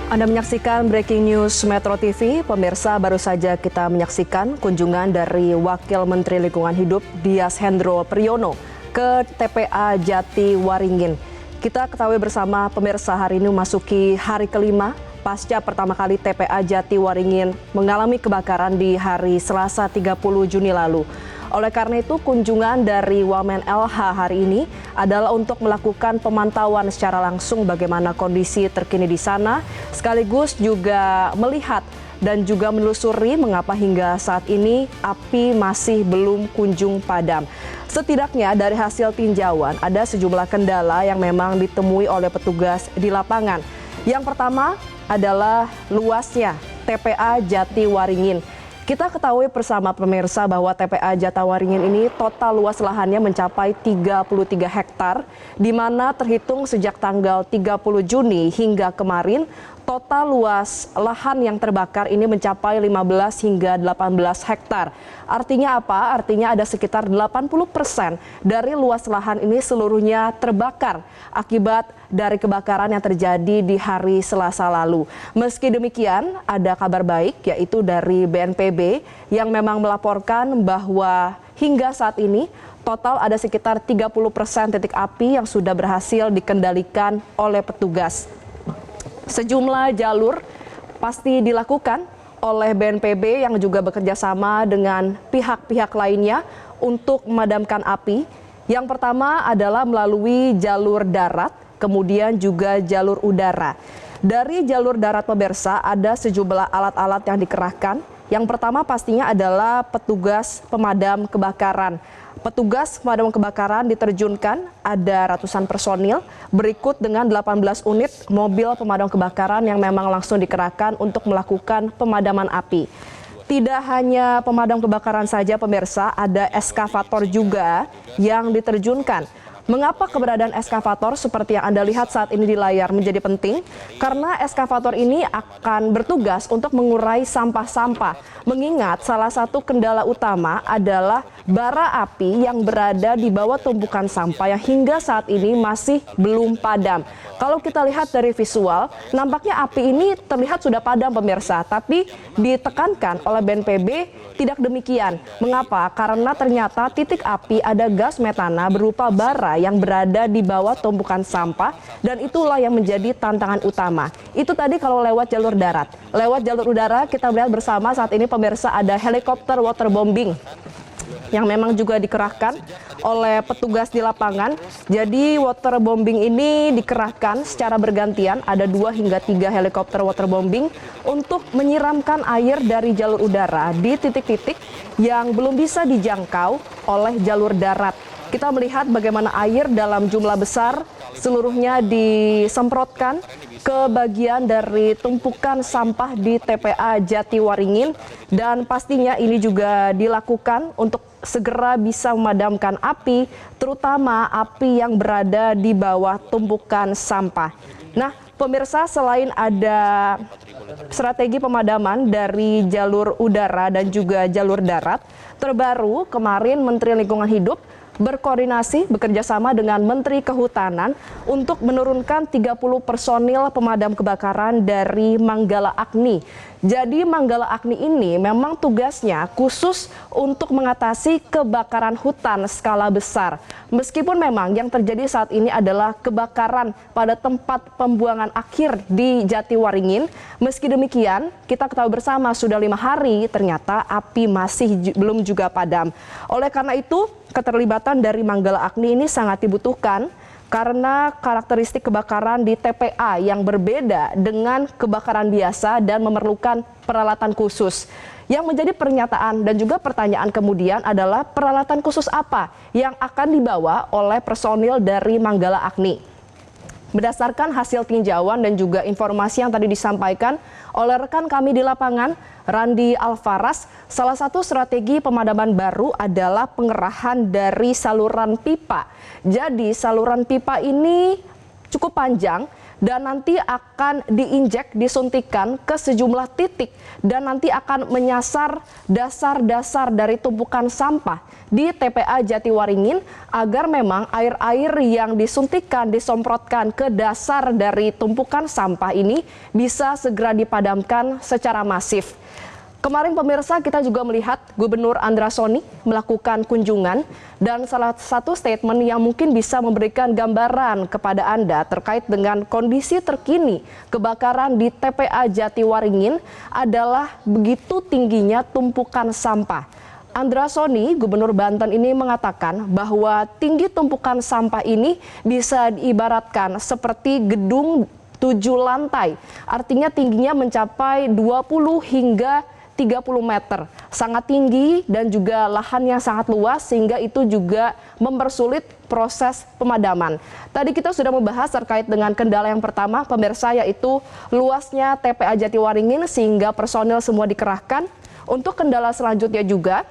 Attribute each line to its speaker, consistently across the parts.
Speaker 1: Anda menyaksikan Breaking News Metro TV. Pemirsa, baru saja kita menyaksikan kunjungan dari Wakil Menteri Lingkungan Hidup Dias Hendro Priyono ke TPA Jati Waringin. Kita ketahui bersama pemirsa, hari ini memasuki hari kelima pasca pertama kali TPA Jati Waringin mengalami kebakaran di hari Selasa 30 Juni lalu. Oleh karena itu, kunjungan dari Wamen LH hari ini adalah untuk melakukan pemantauan secara langsung bagaimana kondisi terkini di sana, sekaligus juga melihat dan juga menelusuri mengapa hingga saat ini api masih belum kunjung padam. Setidaknya dari hasil tinjauan ada sejumlah kendala yang memang ditemui oleh petugas di lapangan. Yang pertama adalah luasnya TPA Jati Waringin. Kita ketahui bersama pemirsa bahwa TPA Jati Waringin ini total luas lahannya mencapai 33 hektar, di mana terhitung sejak tanggal 30 Juni hingga kemarin, total luas lahan yang terbakar ini mencapai 15 hingga 18 hektar. Artinya apa? Artinya ada sekitar 80% dari luas lahan ini seluruhnya terbakar akibat dari kebakaran yang terjadi di hari Selasa lalu. Meski demikian, ada kabar baik yaitu dari BNPB yang memang melaporkan bahwa hingga saat ini total ada sekitar 30% titik api yang sudah berhasil dikendalikan oleh petugas. Sejumlah jalur pasti dilakukan oleh BNPB yang juga bekerja sama dengan pihak-pihak lainnya untuk memadamkan api. Yang pertama adalah melalui jalur darat, kemudian juga jalur udara. Dari jalur darat, pemirsa, ada sejumlah alat-alat yang dikerahkan. Yang pertama pastinya adalah petugas pemadam kebakaran. Petugas pemadam kebakaran diterjunkan, ada ratusan personil, berikut dengan 18 unit mobil pemadam kebakaran yang memang langsung dikerahkan untuk melakukan pemadaman api. Tidak hanya pemadam kebakaran saja, pemirsa, ada eskavator juga yang diterjunkan. Mengapa keberadaan eskavator seperti yang Anda lihat saat ini di layar menjadi penting? Karena eskavator ini akan bertugas untuk mengurai sampah-sampah. Mengingat salah satu kendala utama adalah bara api yang berada di bawah tumpukan sampah yang hingga saat ini masih belum padam. Kalau kita lihat dari visual, nampaknya api ini terlihat sudah padam, pemirsa. Tapi ditekankan oleh BNPB tidak demikian. Mengapa? Karena ternyata titik api ada gas metana berupa bara yang berada di bawah tumpukan sampah, dan itulah yang menjadi tantangan utama. Itu tadi kalau lewat jalur darat. Lewat jalur udara kita melihat bersama saat ini, pemirsa, ada helikopter waterbombing yang memang juga dikerahkan oleh petugas di lapangan. Jadi waterbombing ini dikerahkan secara bergantian, ada 2 hingga 3 helikopter waterbombing untuk menyiramkan air dari jalur udara di titik-titik yang belum bisa dijangkau oleh jalur darat. Kita melihat bagaimana air dalam jumlah besar seluruhnya disemprotkan ke bagian dari tumpukan sampah di TPA Jati Waringin, dan pastinya ini juga dilakukan untuk segera bisa memadamkan api, terutama api yang berada di bawah tumpukan sampah. Nah, pemirsa, selain ada strategi pemadaman dari jalur udara dan juga jalur darat, terbaru kemarin Menteri Lingkungan Hidup berkoordinasi bekerja sama dengan Menteri Kehutanan untuk menurunkan 30 personil pemadam kebakaran dari Manggala Agni. Jadi Manggala Agni ini memang tugasnya khusus untuk mengatasi kebakaran hutan skala besar. Meskipun memang yang terjadi saat ini adalah kebakaran pada tempat pembuangan akhir di Jati Waringin, meski demikian kita ketahui bersama sudah 5 hari ternyata api masih belum juga padam. Oleh karena itu, keterlibatan dari Manggala Agni ini sangat dibutuhkan karena karakteristik kebakaran di TPA yang berbeda dengan kebakaran biasa dan memerlukan peralatan khusus. Yang menjadi pernyataan dan juga pertanyaan kemudian adalah peralatan khusus apa yang akan dibawa oleh personil dari Manggala Agni. Berdasarkan hasil tinjauan dan juga informasi yang tadi disampaikan oleh rekan kami di lapangan, Randi Alfaras, salah satu strategi pemadaman baru adalah pengerahan dari saluran pipa. Jadi saluran pipa ini cukup panjang dan nanti akan diinjek, disuntikan ke sejumlah titik dan nanti akan menyasar dasar-dasar dari tumpukan sampah di TPA Jatiwaringin agar memang air-air yang disuntikan, disemprotkan ke dasar dari tumpukan sampah ini bisa segera dipadamkan secara masif. Kemarin pemirsa kita juga melihat Gubernur Andra Soni melakukan kunjungan dan salah satu statement yang mungkin bisa memberikan gambaran kepada Anda terkait dengan kondisi terkini kebakaran di TPA Jatiwaringin adalah begitu tingginya tumpukan sampah. Andra Soni, Gubernur Banten ini mengatakan bahwa tinggi tumpukan sampah ini bisa diibaratkan seperti gedung 7 lantai. Artinya tingginya mencapai 20 hingga 30 meter, sangat tinggi dan juga lahannya sangat luas sehingga itu juga mempersulit proses pemadaman. Tadi kita sudah membahas terkait dengan kendala yang pertama pemirsa, yaitu luasnya TPA Jatiwaringin sehingga personil semua dikerahkan. Untuk kendala selanjutnya juga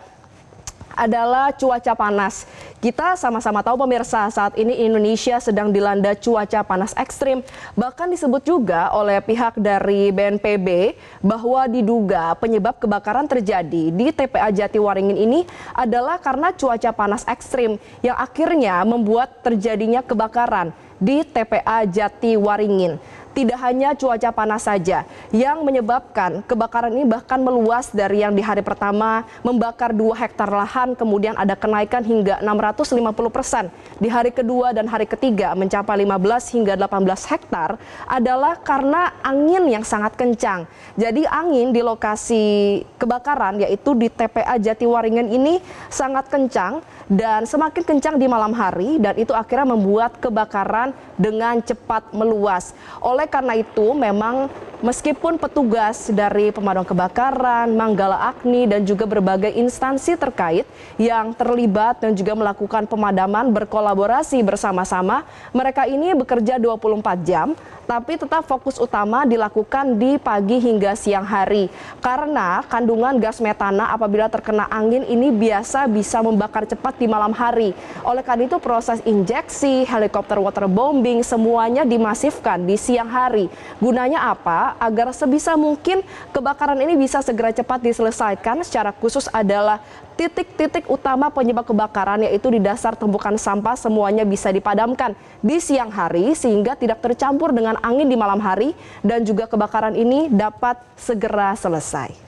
Speaker 1: adalah cuaca panas. Kita sama-sama tahu pemirsa, saat ini Indonesia sedang dilanda cuaca panas ekstrim. Bahkan disebut juga oleh pihak dari BNPB bahwa diduga penyebab kebakaran terjadi di TPA Jatiwaringin ini adalah karena cuaca panas ekstrim yang akhirnya membuat terjadinya kebakaran di TPA Jatiwaringin. Tidak hanya cuaca panas saja yang menyebabkan kebakaran ini bahkan meluas dari yang di hari pertama membakar 2 hektar lahan, kemudian ada kenaikan hingga 650%. Di hari kedua dan hari ketiga mencapai 15 hingga 18 hektar adalah karena angin yang sangat kencang. Jadi angin di lokasi kebakaran yaitu di TPA Jatiwaringin ini sangat kencang dan semakin kencang di malam hari dan itu akhirnya membuat kebakaran dengan cepat meluas. Oleh karena itu memang meskipun petugas dari pemadam kebakaran, Manggala Agni dan juga berbagai instansi terkait yang terlibat dan juga melakukan pemadaman berkolaborasi bersama-sama, mereka ini bekerja 24 jam tapi tetap fokus utama dilakukan di pagi hingga siang hari. Karena kandungan gas metana apabila terkena angin ini biasa bisa membakar cepat di malam hari. Oleh karena itu proses injeksi, helikopter waterbombing semuanya dimasifkan di siang hari. Gunanya apa? Agar sebisa mungkin kebakaran ini bisa segera cepat diselesaikan. Secara khusus adalah titik-titik utama penyebab kebakaran yaitu di dasar tumpukan sampah semuanya bisa dipadamkan di siang hari sehingga tidak tercampur dengan angin di malam hari dan juga kebakaran ini dapat segera selesai.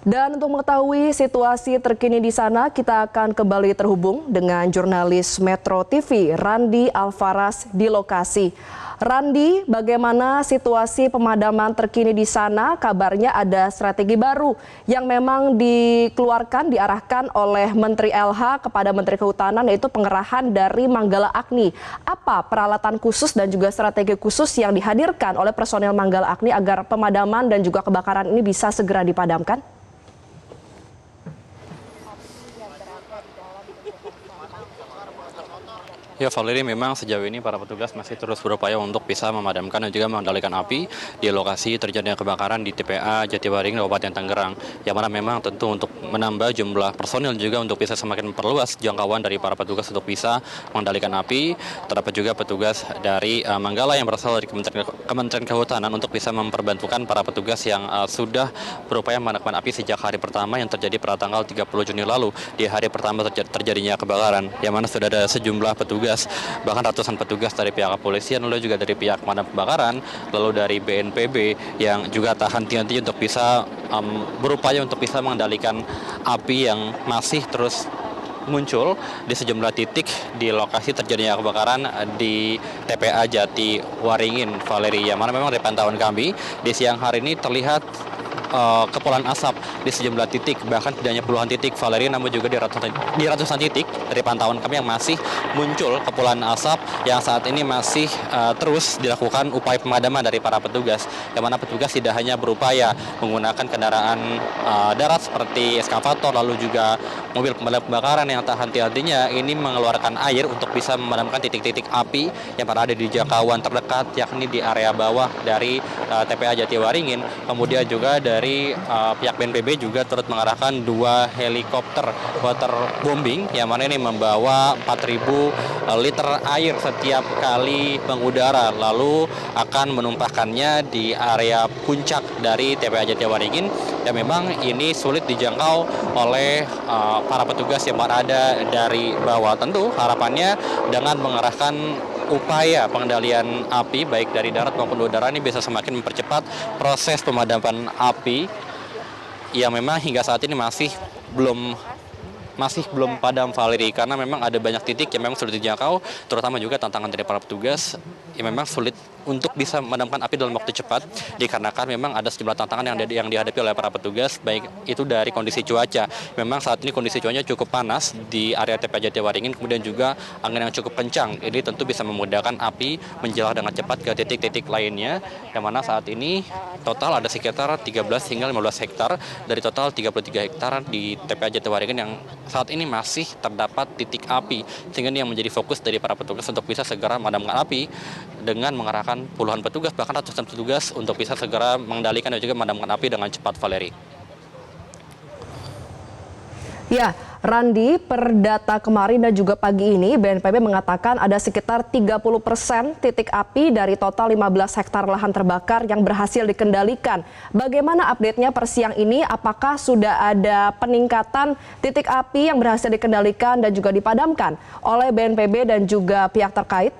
Speaker 1: Dan untuk mengetahui situasi terkini di sana, kita akan kembali terhubung dengan jurnalis Metro TV, Randi Alvaras di lokasi. Randi, bagaimana situasi pemadaman terkini di sana? Kabarnya ada strategi baru yang memang dikeluarkan, diarahkan oleh Menteri LH kepada Menteri Kehutanan, yaitu pengerahan dari Manggala Agni. Apa peralatan khusus dan juga strategi khusus yang dihadirkan oleh personel Manggala Agni agar pemadaman dan juga kebakaran ini bisa segera dipadamkan?
Speaker 2: Ya Valeri, memang sejauh ini para petugas masih terus berupaya untuk bisa memadamkan dan juga mengendalikan api di lokasi terjadinya kebakaran di TPA Jatiwaringin Kabupaten Tangerang. Yang mana memang tentu untuk menambah jumlah personil juga untuk bisa semakin memperluas jangkauan dari para petugas untuk bisa mengendalikan api. Terdapat juga petugas dari Manggala yang berasal dari Kementerian Kehutanan untuk bisa memperbantukan para petugas yang sudah berupaya memadamkan api sejak hari pertama yang terjadi pada tanggal 30 Juni lalu. Di hari pertama terjadinya kebakaran, yang mana sudah ada sejumlah petugas, bahkan ratusan petugas dari pihak kepolisian, lalu juga dari pihak pemadam kebakaran, lalu dari BNPB yang juga tak henti-henti untuk bisa berupaya untuk bisa mengendalikan api yang masih terus muncul di sejumlah titik di lokasi terjadinya kebakaran di TPA Jatiwaringin, Valeri. Yang mana memang dari pantauan kami di siang hari ini terlihat kepulan asap di sejumlah titik, bahkan tidak hanya puluhan titik Valeri, namun juga di ratusan titik dari pantauan kami yang masih muncul kepulan asap yang saat ini masih terus dilakukan upaya pemadaman dari para petugas, yang mana petugas tidak hanya berupaya menggunakan kendaraan darat seperti eskavator, lalu juga mobil pemadam kebakaran yang tak henti-hentinya ini mengeluarkan air untuk bisa memadamkan titik-titik api yang berada di jangkauan terdekat, yakni di area bawah dari TPA Jatiwaringin. Kemudian juga dari pihak BNPB juga turut mengarahkan 2 helikopter waterbombing yang mana ini membawa 4.000 liter air setiap kali mengudara, lalu akan menumpahkannya di area puncak dari TPA Jatiwaringin, dan memang ini sulit dijangkau oleh para petugas yang berada dari bawah. Tentu harapannya dengan mengarahkan upaya pengendalian api baik dari darat maupun udara ini bisa semakin mempercepat proses pemadaman api yang memang hingga saat ini masih belum padam, Valeri, karena memang ada banyak titik yang memang sulit dijangkau, terutama juga tantangan dari para petugas yang memang sulit untuk bisa memadamkan api dalam waktu cepat, dikarenakan memang ada sejumlah tantangan yang dihadapi oleh para petugas, baik itu dari kondisi cuaca. Memang saat ini kondisi cuacanya cukup panas di area TPA Jatiwaringin, kemudian juga angin yang cukup kencang. Ini tentu bisa memudahkan api menjelar dengan cepat ke titik-titik lainnya, yang mana saat ini total ada sekitar 13 hingga 15 hektar dari total 33 hektar di TPA Jatiwaringin yang saat ini masih terdapat titik api, sehingga ini yang menjadi fokus dari para petugas untuk bisa segera memadamkan api dengan mengerahkan puluhan petugas, bahkan ratusan petugas untuk bisa segera mengendalikan dan juga memadamkan api dengan cepat, Valeri.
Speaker 1: Ya, Randi, per data kemarin dan juga pagi ini BNPB mengatakan ada sekitar 30% titik api dari total 15 hektar lahan terbakar yang berhasil dikendalikan. Bagaimana update-nya per siang ini? Apakah sudah ada peningkatan titik api yang berhasil dikendalikan dan juga dipadamkan oleh BNPB dan juga pihak terkait?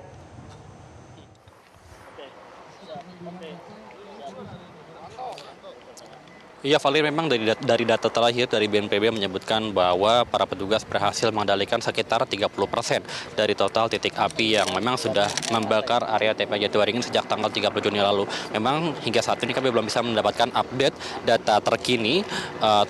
Speaker 2: Iya, Valeri, memang dari data terakhir dari BNPB menyebutkan bahwa para petugas berhasil mengendalikan sekitar 30% dari total titik api yang memang sudah membakar area TPA Jatiwaringin sejak tanggal 30 Juni lalu. Memang hingga saat ini kami belum bisa mendapatkan update data terkini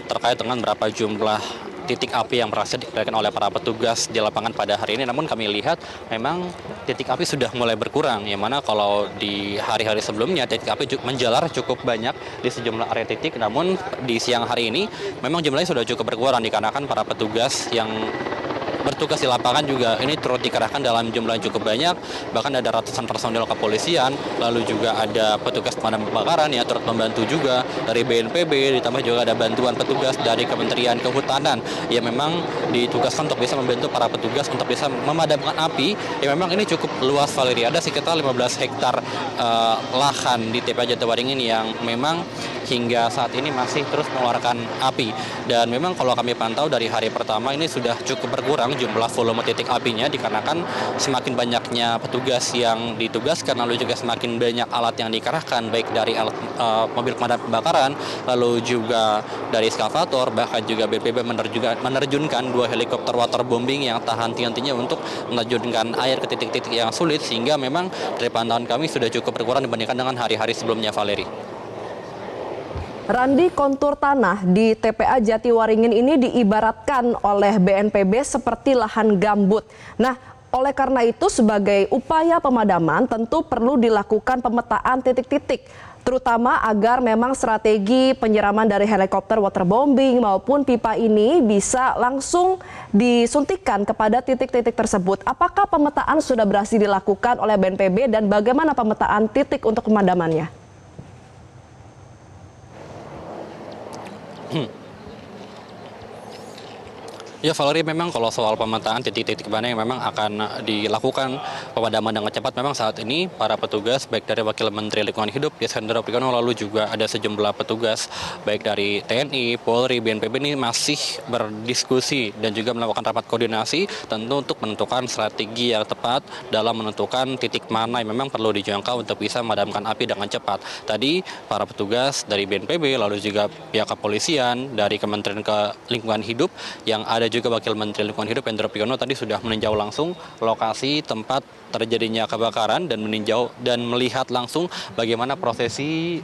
Speaker 2: terkait dengan berapa jumlah titik api yang berhasil dikendalikan oleh para petugas di lapangan pada hari ini. Namun kami lihat memang titik api sudah mulai berkurang, yang mana kalau di hari-hari sebelumnya titik api menjalar cukup banyak di sejumlah area titik, namun di siang hari ini memang jumlahnya sudah cukup berkurang dikarenakan para petugas yang bertugas di lapangan juga ini turut dikerahkan dalam jumlah yang cukup banyak, bahkan ada ratusan personil kepolisian, lalu juga ada petugas pemadam kebakaran yang turut membantu juga dari BNPB, ditambah juga ada bantuan petugas dari Kementerian Kehutanan yang memang ditugaskan untuk bisa membantu para petugas untuk bisa memadamkan api. Ya memang ini cukup luas, Valeri, ada sekitar 15 hektar lahan di TPA Jatiwaringin yang memang hingga saat ini masih terus mengeluarkan api, dan memang kalau kami pantau dari hari pertama ini sudah cukup berkurang jumlah volume titik apinya dikarenakan semakin banyaknya petugas yang ditugaskan, lalu juga semakin banyak alat yang dikerahkan baik dari alat mobil pemadam kebakaran, lalu juga dari eskavator, bahkan juga BNPB menerjunkan 2 helikopter waterbombing yang tak henti-hentinya untuk menerjunkan air ke titik-titik yang sulit, sehingga memang dari pantauan kami sudah cukup berkurang dibandingkan dengan hari-hari sebelumnya, Valeri.
Speaker 1: Randi, kontur tanah di TPA Jatiwaringin ini diibaratkan oleh BNPB seperti lahan gambut. Nah, oleh karena itu sebagai upaya pemadaman tentu perlu dilakukan pemetaan titik-titik, terutama agar memang strategi penyiraman dari helikopter waterbombing maupun pipa ini bisa langsung disuntikan kepada titik-titik tersebut. Apakah pemetaan sudah berhasil dilakukan oleh BNPB dan bagaimana pemetaan titik untuk pemadamannya?
Speaker 2: Ya, Valeri, memang kalau soal pemetaan titik-titik mana yang memang akan dilakukan pemadaman dengan cepat, memang saat ini para petugas baik dari Wakil Menteri Lingkungan Hidup Hendro Priyono, lalu juga ada sejumlah petugas baik dari TNI, Polri, BNPB ini masih berdiskusi dan juga melakukan rapat koordinasi tentu untuk menentukan strategi yang tepat dalam menentukan titik mana yang memang perlu dijangkau untuk bisa memadamkan api dengan cepat. Tadi para petugas dari BNPB, lalu juga pihak kepolisian dari Kementerian Lingkungan Hidup yang ada ada juga Wakil Menteri Lingkungan Hidup Hendro Priyono tadi sudah meninjau langsung lokasi tempat terjadinya kebakaran dan meninjau dan melihat langsung bagaimana prosesi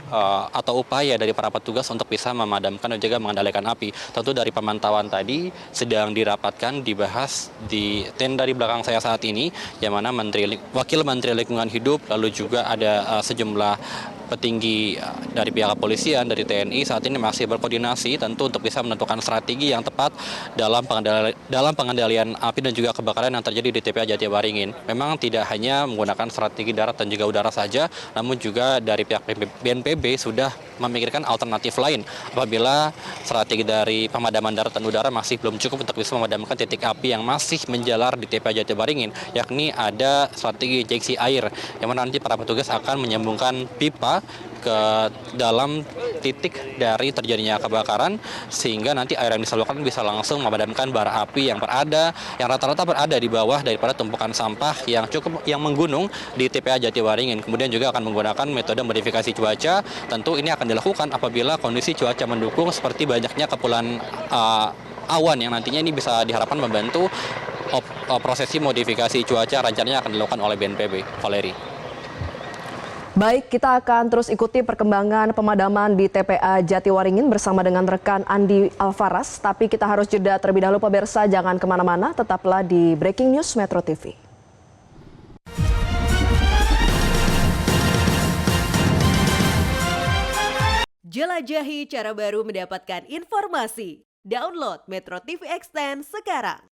Speaker 2: atau upaya dari para petugas untuk bisa memadamkan dan juga mengendalikan api. Tentu dari pemantauan tadi sedang dirapatkan, dibahas di tenda di belakang saya saat ini, yang mana Wakil Menteri Lingkungan Hidup, lalu juga ada sejumlah petinggi dari pihak kepolisian, dari TNI saat ini masih berkoordinasi tentu untuk bisa menentukan strategi yang tepat dalam pengendalian api dan juga kebakaran yang terjadi di TPA Jatiwaringin. Memang tidak hanya menggunakan strategi darat dan juga udara saja, namun juga dari pihak BNPB sudah memikirkan alternatif lain apabila strategi dari pemadaman darat dan udara masih belum cukup untuk bisa memadamkan titik api yang masih menjalar di TPA Jatiwaringin, yakni ada strategi injeksi air, yang mana nanti para petugas akan menyambungkan pipa ke dalam titik dari terjadinya kebakaran sehingga nanti air yang disalurkan bisa langsung memadamkan bara api yang rata-rata berada di bawah daripada tumpukan sampah yang menggunung di TPA Jatiwaringin. Kemudian juga akan menggunakan metode modifikasi cuaca. Tentu ini akan dilakukan apabila kondisi cuaca mendukung seperti banyaknya kepulan awan yang nantinya ini bisa diharapkan membantu prosesi modifikasi cuaca rencananya akan dilakukan oleh BNPB. Valeri.
Speaker 1: Baik, kita akan terus ikuti perkembangan pemadaman di TPA Jatiwaringin bersama dengan rekan Andi Alvaras. Tapi kita harus jeda terlebih dahulu pemirsa, jangan kemana-mana, tetaplah di Breaking News Metro TV.
Speaker 3: Jelajahi cara baru mendapatkan informasi. Download Metro TV Extend sekarang.